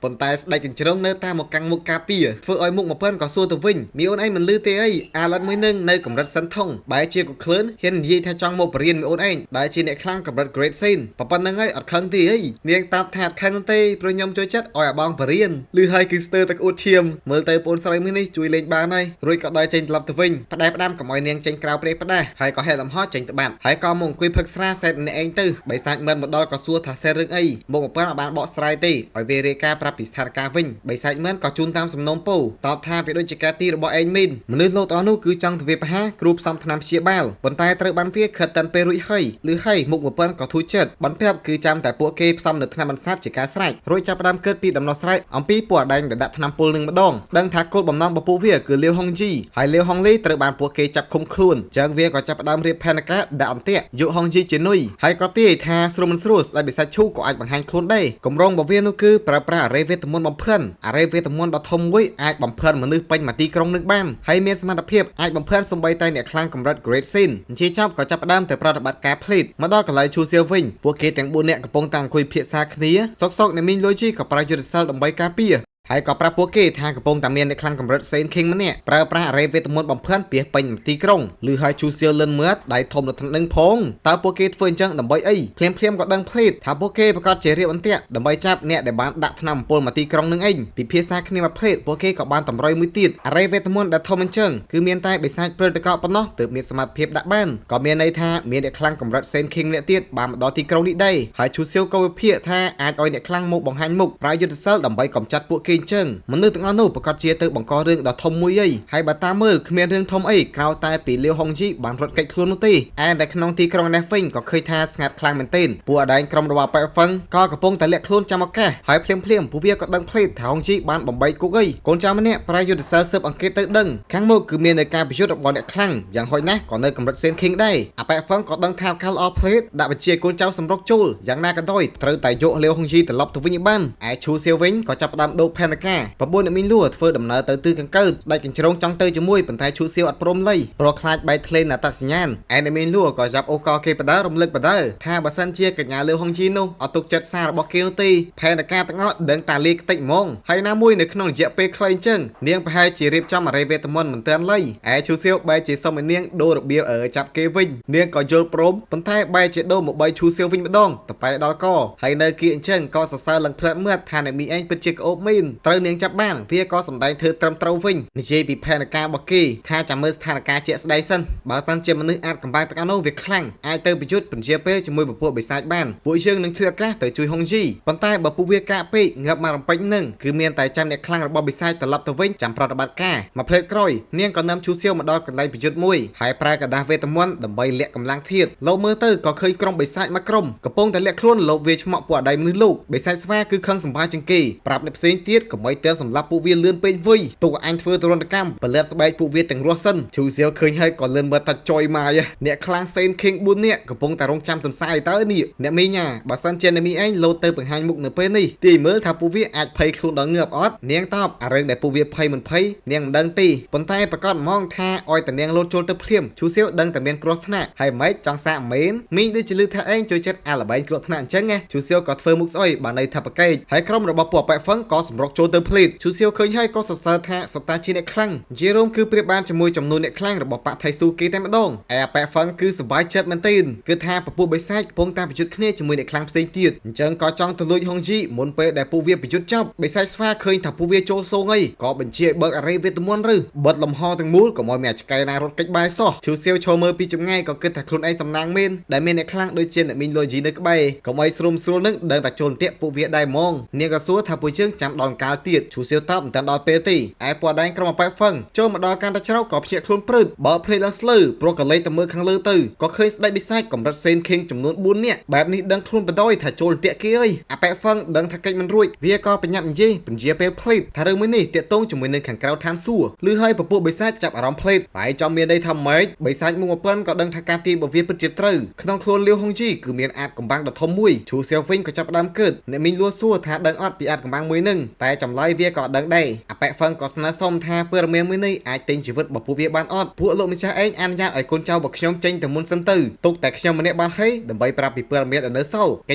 ប៉ុន្តែស្ដេចកញ្ជ្រងនៅតាមមកកាំងមុខការពារធ្វើឲ្យមុខមកប៉ិនក៏សួរទៅវិញមីអូនឯងមិនលឺទេអីអាឡិតមួយនឹងនៅកម្រិតសិនថងបែរជាក៏ឃ្លឿនហ៊ាននិយាយថាចង់មកបរៀនមីអូនឯងដែលជាអ្នកខ្លាំងកម្រិត grade scene ប៉ុណ្្នឹងហើយអត់ខឹងទេអីនាងតាប់ថាអត់ខឹងទេព្រោះខ្ញុំចូលចិត្តឲ្យអាបងបរៀនឮហើយគឺស្ទើរតែក្អួតឈាមមើលទៅប្អូនស្រីមួយនេះជួយលេងបានហើយរួចក៏ដើរចេញត្រឡប់ទៅវិញផ្ដែផ្ដាំកុំឲ្យនាងចេញក្រៅព្រៃផ្ដាស់ហើយក៏ហែលំហចេញទៅបាត់ហើយក៏មកអង្គុយផឹកស្រាសេតអ្នកឯងទៅបិសាចមិនមកដល់ក៏សួរថាសេតរឿងអីមកប៉ុណ្ណឹងបានបកស្រាយទេឲ្យវារាយការណ៍ប្រាប់ពីស្ថានភាពវិញបិសាចមិនក៏ជូនតាមសំណូមពរតបថាវាដូចជាការទីរបស់ឯងមីនមនុស្សលោកអស់នោះគឺចង់ទៅវាបហាគ្រូផ្សំថ្នាំព្យាបាលប៉ុន្តែត្រូវបានវាខិតតាន់ពេលរួចហើយឬហើយមុខមកប៉ុណ្ណឹងក៏ធូរចិត្តបន្ទាប់គឺចាំតែពួកគេផ្សំនៅថ្នាំបន្សាបជាការស្រេចរួចចាប់ផ្ដើមកើតពីដំណោះស្រាយអំពីពួកអដែងដែលដាក់ថ្នាំពុលនឹងម្ដងដឹងថាគោលបំណងរបស់ពួកវាគឺលាវហុងជីហើយលាវហុងលីត្រូវបានពួកគេចាប់ឃុំខ្លួនចឹងវាក៏ចាប់ផ្ដើមរៀបផែនការដាក់អន្ទាក់យកហុងជីជានុយហើយក៏ទាយថាស្រួលមិនស្រួលស្ដេចបិសាចឈូក៏អាចបង្ហាញខ្លួនដែរកម្រងរបស់វានោះគឺប្រើប្រាស់អរិយវេទមន្តបំផិនអរិយវេទមន្តដ៏ធំមួយអាចបំផិនមនុស្សពេញមួយទីក្រុងនឹងបានហើយមានសមត្ថភាពអាចបំផិនសំបីតែអ្នកខ្លាំងកម្រិត grade scene ជាចប់ក៏ចាប់ផ្ដើមទៅប្រតិបត្តិការផ្លេតមកដល់កន្លែងឈូសៀវវិញពួកគេទាំង4នាក់កំពុងតែអង្គុយភាសាគ្នាសុកអ្នកមីងលុយជីក៏ប្រើយុទ្ធសាស្ត្រដើម្បីការពារហើយក៏ប្រាប់ពួកគេថាកំពុងតែមានអ្នកខ្លាំងកម្រិតសេនឃីងម្នាក់ប្រើប្រាស់អរិយវេទមន្តបំផិនពីពេញទីក្រុងឬហើយជូសៀលលិនមើលដៃធំនៅថ្នាក់នឹងផងតើពួកគេធ្វើអញ្ចឹងដើម្បីអីភ្លាមក៏ដឹងភ្លេតថាពួកគេប្រកាសជារៀបអន្ទាក់ដើម្បីចាប់អ្នកដែលបានដាក់ថ្នាំអំពុលមកទីក្រុងនឹងឯងពីភាសាគ្នាមកភ្លេតពួកគេក៏បានតម្រុយមួយទៀតអរិយវេទមន្តដែលធំអញ្ចឹងគឺមានតែបិសាចព្រឹត្តិការណ៍ប៉ុណ្ណោះទើបមានសមត្ថភាពដាក់បានក៏មានន័យថាមានអ្នកខ្លាំងកម្រិតសេនឃីងម្នាក់ទៀតបានមកដល់ទីក្រុងនេះដែរហើយជូសៀលក៏វិភាគថាអាចឲ្យអ្នកខ្លាំងមកបង្ហាញមុខប្រើយុទ្ធសាស្ត្រដើម្បីកម្ចាត់ពួកគេអញ្ចឹងមនុស្សទាំងអស់នោះប្រកាសជាទៅបង្ករឿងដ៏ធំមួយហើយបើតាមមើលគ្មានរឿងធំអីក្រៅតែពីលាវហុងជីបានរត់គេចខ្លួននោះទេឯតែក្នុងទីក្រុងនេះវិញក៏ឃើញថាស្ងាត់ខ្លាំងមែនទែនពួកអដែងក្រុមរបស់ប៉ែហ្វឹងក៏កំពុងតែលាក់ខ្លួនចាំឱកាសហើយភ្លាមពួកវាក៏ដឹងភ្លេតថាហុងជីបានបំបីគុកកូនចៅម្នាក់ប្រយុទ្ធសាស្ត្រស៊ើបអង្កេតទៅដឹងខាងមុខគឺមាននៅការប្រយុទ្ធរបស់អ្នកខ្លាំងយ៉ាងហោចណាស់ក៏នៅកម្រិតសេនឃីងដែរអាប៉ែហ្វឹងក៏ដឹងថាកាលអភ្លេតដាក់បញ្ជាកូនចៅសម្រុកចូលយ៉ាងណាក៏ដោយត្រូវតែយកលាវហុងជីត្រឡប់ទៅវិញឲ្យបានឯឈូសៀវវិញក៏ចាប់ផ្ដើមដូរផែនការប្របួនអ្នកមីងលួធ្វើដំណើរទៅទិសខាងកើតស្ដេចកញ្ជ្រោងចង់ទៅជាមួយប៉ុន្តែឈូសៀវអត់ព្រមលៃព្រោះខ្លាចបែកធ្លេនអត្តសញ្ញាណឯអ្នកមីងលួក៏ចាប់អូកគេបដើរំលឹកបដើថាបើសិនជាកញ្ញាលាវហុងជីនោះអត់ទុកចិត្តសាររបស់គេនោះទេផែនការទាំងអស់ដឹងតាលេខតិចហ្មងហើយណាមួយនៅក្នុងរយៈពេលខ្លីអញ្ចឹងនាងប្រហែលជារៀបចំអរិយវេទមន្តមិនទាន់លៃឯឈូសៀវបែរជាសុំឲ្យនាងដូររបៀបចាប់គេវិញនាងក៏យល់ព្រមប៉ុន្តែបែរជាដូរមកបីឈូសៀវវិញម្ដងតប៉ែដល់កហើយនៅគៀអញ្ចឹងក៏សរសើរឡើងផ្លែតមើលថាអ្នកមីឯងពិតជាក្អូបមីនត្រូវនាងចាប់បានវាក៏សម្ដែងធ្វើត្រឹមត្រូវវិញនិយាយពីផែនការរបស់គេថាចាំមើលស្ថានភាពជាក់ស្ដែងសិនបើសិនជាមនុស្សអាចកំបាំងទាំងអស់នោះវាខ្លាំងអាចទៅប្រយុទ្ធពន្យាពេលជាមួយពពួកបិសាចបានពួកយើងនឹងឆ្លៀតឱកាសទៅជួយហុងជីប៉ុន្តែបើពួកវាកាក់ពេកងាប់មករំពេចនឹងគឺមានតែចាំអ្នកខ្លាំងរបស់បិសាចត្រឡប់ទៅវិញចាំប្រតិបត្តិការមកផ្លេតក្រោយនាងក៏នាំឈូសៀវមកដល់កន្លែងប្រយុទ្ធមួយហើយប្រើกระดาษវេទមន្តដើម្បីលាក់កម្លាំងធាតុលោកមើលទៅក៏ឃើញក្រុមបិសាចមួយក្រុមកំពុងតែលាក់ខ្លួនលោកវាឆ្មក់ពួកអដៃមនុស្សលោកបិសាចស្វាគឺខឹងសម្បាជាងគេប្រាប់អ្នកផ្សេងទៀតកុំឲ្យទើសម្លាប់ពួកវាលឿនពេកវុយទុកអញធ្វើទរណកម្មផលិតស្បែកពួកវាទាំងរស់សិនឈូសៀវឃើញហើយក៏លឿនមើលថាចុយម៉ាយអ្នកខ្លាំងសេនឃីង4នាក់កំពុងតែរងចាំទន្សាយតើនេះអ្នកមីងបើសិនជាអ្នកមីឯងលោតទៅបង្ហាញមុខនៅពេលនេះទីមើលថាពួកវាអាចភ័យខ្លួនដល់ងើបអត់នាងតបអារឿងដែលពួកវាភ័យមិនភ័យនាងមិនដឹងទេប៉ុន្តែប្រកាសហ្មងថាឲ្យតែនាងលោតចូលទៅភ្លាមឈូសៀវដឹងតែមានគ្រោះថ្នាក់ហើយម៉េចចង់សាកមែនមីងដូចជាលឺថាឯងចូលចិត្តអាល្បែងគ្រោះថ្នាក់អញ្ចឹងឈូសៀវក៏ធ្វើមុខស្អុយបានន័យថាប្រកែកហើយក្រុមរបស់ពួកប៉ែហ្វឹងក៏សម្រុកចូលទៅភ្លេតឈូសៀវឃើញហើយក៏សរសើរថាសុទ្ធតែជាអ្នកខ្លាំងជារួមគឺប្រៀបបានជាមួយចំនួនអ្នកខ្លាំងរបស់ប៉ាថៃស៊ូគេតែម្ដងឯអាប៉ែហ្វឹងគឺសប្បាយចិត្តមែនទែនគឺថាពពួកបិសាចកំពុងតែប្រយុទ្ធគ្នាជាមួយអ្នកខ្លាំងផ្សេងទៀតអញ្ចឹងក៏ចង់ទៅលួចហុងជីមុនពេលដែលពួកវាប្រយុទ្ធចប់បិសាចស្វាឃើញថាពួកវាចូលសូងអីក៏បញ្ជាឲ្យបើកអរិយវេទមន្តឬបិទលំហទាំងមូលក៏មកមានឆ្កែណារត់កិច្ចបាយសោះឈូសៀវឈរមើលពីចម្ងាយក៏គិតថាខ្លួនឯងសំណាងមែនដែលមានអ្នកខ្លាំងដូចជាអ្នកមីងលូជីនៅក្បែរកុំឲ្យស្រួលនឹងដឹងតែចូលតាក់ពួកវាដែរហ្មងនាងក៏សួរថាពួកយើងចាំដល់កាលទៀតឈូសៀវតបមិនតាន់ដល់ពេលទេឯពួកដែងក្រុមប៉ែហ្វឹងចូលមកដល់កាន់តែជ្រៅក៏ភ្ញាក់ខ្លួនព្រឹតបើភ្នែកឡើងស្លឺព្រោះក៏លេចទៅមើលខាងលើទៅក៏ឃើញស្ដេចបិសាចកម្រិតសេនឃីងចំនួន4នាក់បែបនេះដឹងខ្លួនបដ យថាចូលតាក់គេអើយអាប៉ែហ្វឹងដឹងថាកិច្ចមិនរួចវាក៏បញ្ញាប់និយាយពន្យាពេលផ្លេតថារឿងមួយនេះតាក់ទងជាមួយនឹងខាងក្រៅឋានសួគ៌ឬហើយពពួកបិសាចចាប់អារម្មណ៍ផ្លេតហើយចំមានន័យថាម៉េចបិសាចមុខមកប៉ុនក៏ដឹងថាការទីរបស់វាពិតជាត្រូវក្នុងខ្លួនលាវហុងជីគឺមានអាចកំបាំងដ៏ធំមួយឈូសៀវវិញក៏ចាប់ផ្ដើមកើតអ្នកមីងលួសួរថាដឹងអត់ពីអាចកំបាំងមួយនឹងតែ តែចម្លើយវាក៏ដឹងដែរអាប៉ែហ្វឹងក៏ស្នើសុំថាព័ត៌មានមួយនេះអាចទិញជីវិតរបស់ពួកវាបានអត់ពួកលោកម្ចាស់ឯងអនុញ្ញាតឲ្យកូនចៅរបស់ខ្ញុំចេញទៅមុនសិនទៅទុកតែខ្ញុំម្នាក់បានហើយដើម្បីប្រាប់ពីព័ត៌មានដែលនៅសល់ក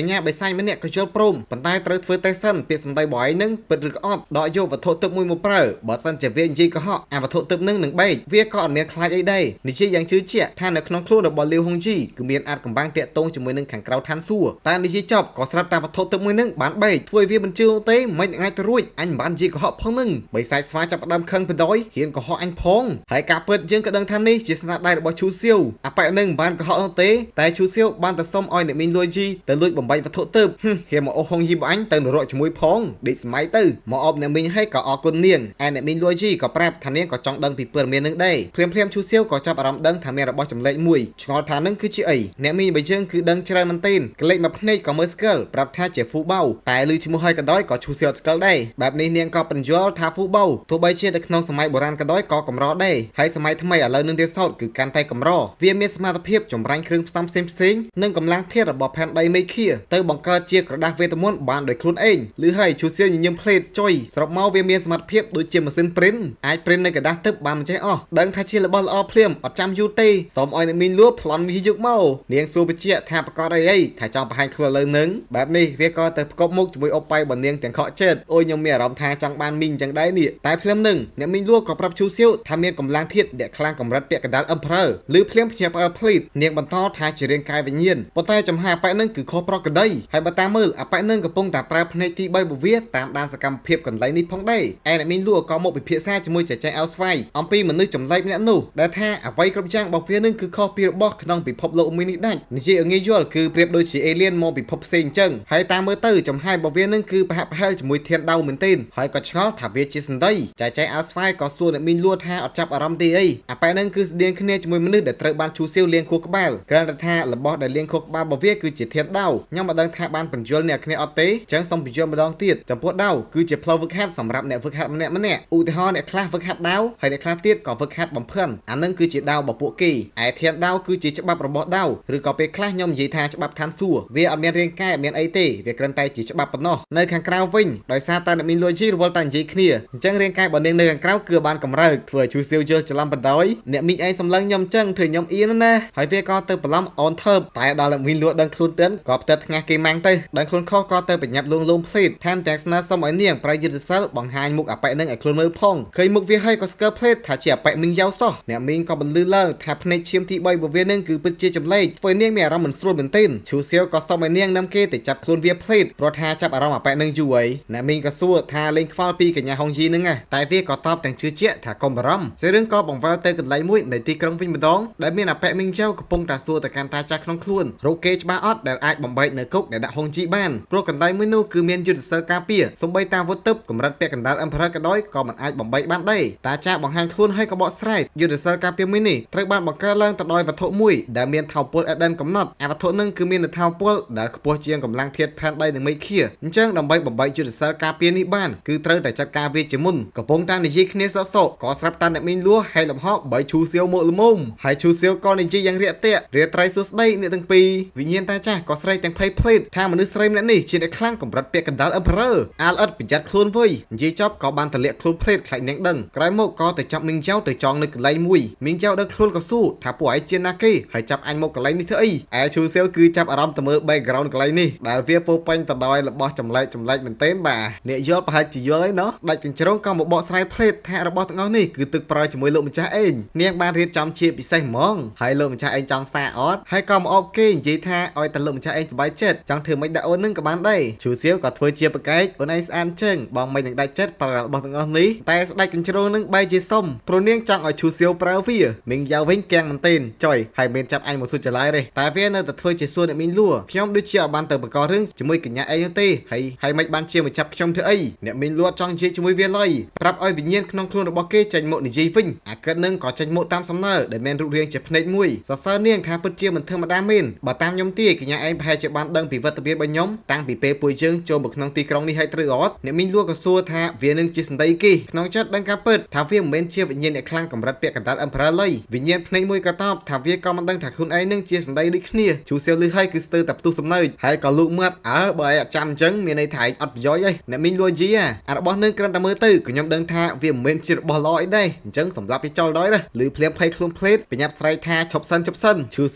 ញ្ញាបិសាចម្នាក់ក៏យល់ព្រមប៉ុន្តែត្រូវធ្វើតេស្តសិនពាក្យសម្ដីរបស់ឯងនឹងពិតឬក៏អត់ដកយកវត្ថុទិព្វមួយមកប្រើបើសិនជាវានិយាយកុហកអាវត្ថុទិព្វនឹងបែកវាក៏អត់មានខ្លាចអីដែរនិយាយយ៉ាងជឿជាក់ថានៅក្នុងខ្លួនរបស់លាវហុងជីគឺមានអាចកំបាំងតាក់ទងជាមួយនឹងខាងក្រៅឋានសួគ៌តែនិយាយចប់ក៏ស្រាប់តែវត្ថុទិព្វមួយនឹងបានបែកធ្វើឲ្យវាមិនជឿទេមិនអាចទៅរួចអញមិនបាននិយាយកុហកផងនឹងបិសាចស្វាចាប់ផ្ដើមខឹងបដ យហ៊ានកុហកអញផងហើយការពិតយើងក៏ដឹងថានេះជាស្នាដៃរបស់ឈូសៀវអាប៉ែនឹងមិនបានកុហកនោះទេតែឈូសៀវបានទៅសុំឲ្យអ្នកមីងលួយជីទៅលួចបំបីវត្ថុទើបហ៊ានមកអូសហុងយីបអញទៅនរកជាមួយផងដេកសម័យទៅមកអបអ្នកមីងឲ្យក៏អរគុណនាងឯអ្នកមីងលួយជីក៏ប្រាប់ថានាងក៏ចង់ដឹងពីព័ត៌មាននឹងដែរភ្លាមឈូសៀវក៏ចាប់អារម្មណ៍ដឹងថាមានរបស់ចម្លែកមួយឆ្ងល់ថានឹងគឺជាអីអ្នកមីងរបស់យើងគឺដឹងច្រើនមែនទែនក្លេកមកភ្នែកក៏មើលស្គាល់ប្រាប់ថាជាហ្វូបៅតែឮឈ្មោះឲ្យក៏ដោយក៏ឈូសៀវស្គាល់ដែរបែបនេះនាងក៏បញ្យល់ថាហ្វូបៅទោះបីជានៅក្នុងសម័យបុរាណក៏ដោយក៏កម្រដែរហើយសម័យថ្មីឥឡូវនឹងរៀនសូត្រគឺកាន់តែកម្រវាមានសមត្ថភាពចម្រាញ់គ្រឿងផ្សំផ្សេងៗនិងកម្លាំងធាតុរបស់ផែនដីមេឃាទៅបង្កើតជាក្រដាសវេទមន្តបានដោយខ្លួនឯងឬហើយឈូសៀវញញឹមផ្លេតចុយស្របមកវាមានសមត្ថភាពដូចជាម៉ាស៊ីនព្រិនអាចព្រិននៅក្រដាសទិព្វបានមិនចេះអស់ដឹងថាជារបស់ល្អភ្លាមអត់ចាំយូរទេសូមឲ្យអ្នកមីងលួប្លន់វាយកមកនាងសួរបញ្ជាក់ថាប្រកាសអីថាចង់បង្ហាញខ្លួនលើនឹងបែបនេះវាក៏ទៅផ្គប់មុខជាមួយអុបបៃបនាងទាំងខកចិត្តអូយខ្ញុំមានអារម្មណ៍ថាចង់បានមីងអញ្ចឹងដែរនេះតែភ្លាមនឹងអ្នកមីងលួក៏ប្រាប់ឈូសៀវថាមានកម្លាំងធាតុដែលខ្លាំងកម្រិតពាក់កណ្ដាលអឹមព្រើឬភ្លាមភ្ញាក់ផ្អើលភ្លីតនាងបន្តថាជារាងកាយវិញ្ញាណប៉ុន្តែចំហាអាប៉ែនឹងគឺខុសប្រក្រតីហើយបើតាមមើលអាប៉ែនឹងកំពុងតែប្រើភ្នែកទី3របស់វាតាមដានសកម្មភាពកន្លែងនេះផងដែរឯអ្នកមីងលួក៏មកពិភាក្សាជាមួយចែកអោស្វាយអំពីមនុស្សចម្លែកម្នាក់នោះដែលថាអ្វីគ្រប់យ៉ាងរបស់វានឹងគឺខុសពីរបស់ក្នុងពិភពលោកមួយនេះដាច់និយាយឲ្យងាយយល់គឺប្រៀបដូចជាអេលៀនមកពិភពផ្សេងអញ្ចឹងហើយតាមមើលទៅចំហាយរបស់វានឹងគឺប្រហាក់ប្រហែលជាមួយធានដៅមែនទែនហើយក៏ឆ្ងល់ថាវាជាសន្តីចែកអោស្វាយក៏សួរអ្នកមីងលួថាអត់ចាប់អារម្មណ៍ទេអីអាប៉ែនឹងគឺស្តៀងគ្នាជាមួយមនុស្សដែលត្រូវបានឈូសៀវលាងខួរក្បាលគ្រាន់តែថារបស់ដែលលាងខួរក្បាលរបស់វាគឺជាធានដៅខ្ញុំមិនដឹងថាបានបញ្យល់អ្នកគ្នាអត់ទេចឹងសូមបញ្យល់ម្ដងទៀតចំពោះដៅគឺជាផ្លូវវឹកហាត់សម្រាប់អ្នកវឹកហាត់ម្នាក់ឧទាហរណ៍អ្នកខ្លះវឹកហាត់ដៅហើយអ្នកខ្លះទៀតក៏វឹកហាត់បំភាន់អានឹងគឺជាដៅរបស់ពួកគេឯធានដៅគឺជាច្បាប់របស់ដៅឬក៏ពេលខ្លះខ្ញុំនិយាយថាច្បាប់ឋានសួគ៌វាអត់មានរាងកាយអត់មានអីទេវាគ្រាន់តែជាច្បាប់ប៉ុណ្ណោះនៅខាងក្រៅវិញដោយសារតែអ្នកមីងលួយជីរវល់តែនិយាយគ្នាអញ្ចឹងរាងកាយរបស់នាងនៅខាងក្រៅគឺបានកម្រើកធ្វើឲ្យឈូសៀវយល់ច្រឡំបណ្ដោយអ្នកមីងឯងសម្លឹងខ្ញុំអញ្ចឹងធ្វើខ្ញុំអៀនណាហើយវាក៏ទៅបន្លំអូនថើបតែដល់អ្នកមីងលួដឹងខ្លួនទិនក៏ផ្ទើថ្ងាស់គេម៉ាំងទៅដឹងខ្លួនខុសក៏ទៅបញ្ញាប់លងភ្លេតថែមទាំងស្នើសុំឲ្យនាងប្រយុទ្ធសិលបង្ហាញមុខអាប៉ែនឹងឲ្យខ្លួនមើលផងឃើញមុខវាហើយក៏ស្គាល់ភ្លេតថាជាអាប៉ែមីងយ៉ាវសោះអ្នកមីងក៏បន្លឺឡើងថាភ្នែកឈាមទី3របស់វានឹងគឺពិតជាចម្លែកធ្វើនាងមានអារម្មណ៍មិនស្រួលមែនទែនឈូសៀវក៏សុំឲ្យនាងនាំគេទៅចាប់ខ្លួនវាភ្លេតព្រោះថាចាប់អារម្មណ៍អាប៉ែនឹងយូរហើយអ្នកមីងក៏សួរថាលេងខ្វល់ពីកញ្ញាហុងជីនឹងតែវាក៏តបទាំងជឿជាក់ថាកុំបារម្ភសេរឿងក៏បង្វិលទៅកន្លែងមួយនៃទីក្រុងវិញម្ដងដែលមានអាប៉ែមីងយ៉ាវកំពុងតែសួរទៅកាន់តាចាស់ក្នុងខ្លួនរកគេច្បាស់អត់ដែលអាចបំបែកនៅគុកដែលដាក់ហុងជីបានព្រោះកន្លែងមួយនោះគឺមានយុទ្ធសាស្ត្រការពារសំបីតាវុធទិព្វកម្រិតពាក់កណ្ដាលអឹមព្រើក៏ដោយក៏មិនអាចបំបែកបានដែរតាចាស់បង្ហាញខ្លួនឲ្យក៏បកស្រាយយុទ្ធសាស្ត្រការពារមួយនេះត្រូវបានបង្កើតឡើងទៅដោយវត្ថុមួយដែលមានថោពលអេដិនកំណត់អាវត្ថុនឹងគឺមានថោពលដែលខ្ពស់ជាងកម្លាំងធាតុផែនដីនិងមេឃាអញ្ចឹងដើម្បីបំបែកយុទ្ធសាស្ត្រការពារនេះបានគឺត្រូវតែចាត់ការវាជាមុនកំពុងតែនិយាយគ្នាសសក៏ស្រាប់តែអ្នកមីងលួហែកលំហបីឈូសៀវមកល្មមហើយឈូសៀវក៏និយាយយ៉ាងរាក់ទាក់រាត្រីសួស្ដីអ្នកទាំងពីរវិញ្ញាណតាចាស់ក៏ស្រែកទាំងភ័យភ្លេតថាមនុស្សស្រីម្នាក់នេះជាអ្នកខ្លាំងកម្រិតពាក់កណ្ដាលអឹមព្រើអាលអិតប្រយ័ត្នខ្លួនវុយនិយាយចប់ក៏បានទម្លាក់ខ្លួនភ្លេតខ្លាចនាងដឹងក្រោយមកក៏ទៅចាប់មីងចៅទៅចងនៅកន្លែងមួយមីងចៅដឹងខ្លួនក៏សួរថាពួកឯងជាណាគេហើយចាប់អញមកកន្លែងនេះធ្វើអីឯឈូសៀវគឺចាប់អារម្មណ៍ទៅមើល background កន្លែងនេះដែលវាពោពេញទៅដោយរបស់ចម្លែកមែនទែនបាទអ្នកយល់ប្រហែលជាយល់ហើយណោះដាច់កញ្ជ្រោងក៏មកបកស្រាយភ្លេតថារបស់ទាំងអស់នេះគឺទឹកប្រើជាមួយលោកម្ចាស់ឯងនាងបានរៀបចំជាពិសេសហ្មងហើយលោកម្ចាស់ឯងចង់សារអត់ហើយក៏មកអបគេនិយាយថាឲ្យតែលោកម្ចាស់ឯងសប្បាយចិត្តចង់ធ្វើមិនដាក់អូននឹងក៏បានដែរឈូសៀវក៏ធ្វើជាប្រកែកអូនឯងស្អាតចឹងបងមិននឹងដាច់ចិត្តប្រើរបស់ទាំងអស់នេះតែស្ដេចកញ្ជ្រោងនឹងបែរជាសុំព្រោះនាងចង់ឲ្យឈូសៀវប្រើវាមីងយ៉ាវវិញកៀងមែនទែនចុយហើយមានចាប់អញមកសួរចម្លើយទេតែវានៅតែធ្វើជាសួរអ្នកមីងលួខ្ញុំដូចជាអត់បានទៅបង្ករឿងជាមួយកញ្ញាឯងទេហើយមិនបានជាមកចាប់ខ្ញុំធ្វើអីអ្នកមីងលួចង់និយាយជាមួយវាឡើយប្រាប់ឲ្យវិញ្ញាណក្នុងខ្លួនរបស់គេចេញមកនិយាយវិញអាកិតនឹងក៏ចេញមកតាមសំណើដែលមានរូបរាងជាភ្នែកមួយសរសើរនាងថាពិតជាមិនធម្មតាមែនបើតាមខ្ញុំទេកញ្ញាឯងប្រហែលជាបានដឹងពីវត្តមានរបស់ខ្ញុំតាំងពីពេលពួកយើងចូលមកក្នុងទីក្រុងនេះហើយត្រូវអត់អ្នកមីងលួក៏សួរថាវានឹងជាសន្តីគេក្នុងចិត្តដឹងការពិតថាវាមិនមែនជាវិញ្ញាណអ្នកខ្លាំងកម្រិតពាក់កណ្ដាលអឹមព្រើឡើយវិញ្ញាណភ្នែកមួយក៏តបថាវាក៏មិនដឹងថាខ្លួនឯងនឹងជាសន្តីដូចគ្នាជូសៀវលឺហើយគឺស្ទើរតែផ្ទុះសំណើចហើយក៏លូកមាត់បើឯងអត់ចាំអញ្ចឹងមានន័យថាឯងអត់ប្រយោជន៍ទេអ្នកមីងលួ technology អារបស់នឹងគ្រាន់តែមើលទៅខ្ញុំដឹងថាវាមិនមែនជារបស់ល្អអីដែរអញ្ចឹងសម្រាប់វាចោលដល់ណាឬភ្លាមភ័យខ្លួនភ្លេតបញ្ញាប់ស្រែកថាឈប់សិនឈឺ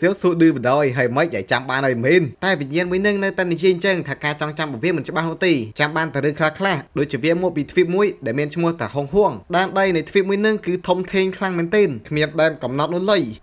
សៀវសួរឌឺបដ យហើយមិនឲ្យចាំបានឲ្យមែនតែវិញ្ញាណមួយនឹងនៅតែនិយាយអញ្ចឹងថាការចង់ចាំរបស់វាមិនច្បាស់នោះទេចាំបានតែរឿងខ្លះដូចជាវាមកពីទ្វីបមួយដែលមានឈ្មោះថាហុងហួងដែនដីនៃទ្វីបមួយនឹងគឺធំធេងខ្លាំងមែនទែនគ្មានដែនកំណត់នោះឡើយ